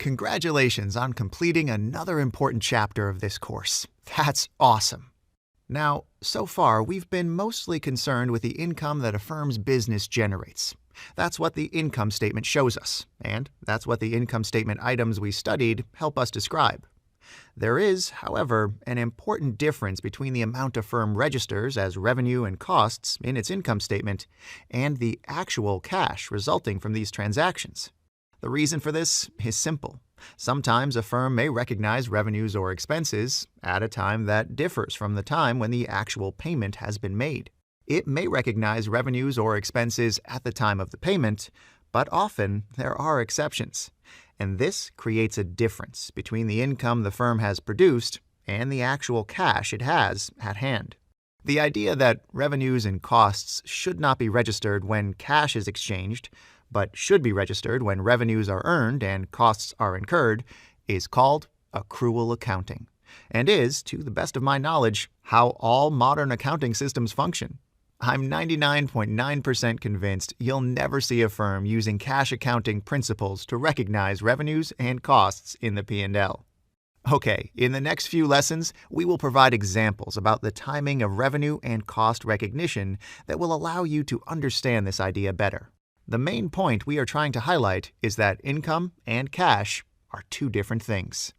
Congratulations on completing another important chapter of this course. That's awesome. Now, so far, we've been mostly concerned with the income that a firm's business generates. That's what the income statement shows us, and that's what the income statement items we studied help us describe. There is, however, an important difference between the amount a firm registers as revenue and costs in its income statement and the actual cash resulting from these transactions. The reason for this is simple. Sometimes a firm may recognize revenues or expenses at a time that differs from the time when the actual payment has been made. It may recognize revenues or expenses at the time of the payment, but often there are exceptions. And this creates a difference between the income the firm has produced and the actual cash it has at hand. The idea that revenues and costs should not be registered when cash is exchanged, but should be registered when revenues are earned and costs are incurred, is called accrual accounting, and is, to the best of my knowledge, how all modern accounting systems function. I'm 99.9% convinced you'll never see a firm using cash accounting principles to recognize revenues and costs in the P&L. Okay, in the next few lessons, we will provide examples about the timing of revenue and cost recognition that will allow you to understand this idea better. The main point we are trying to highlight is that income and cash are two different things.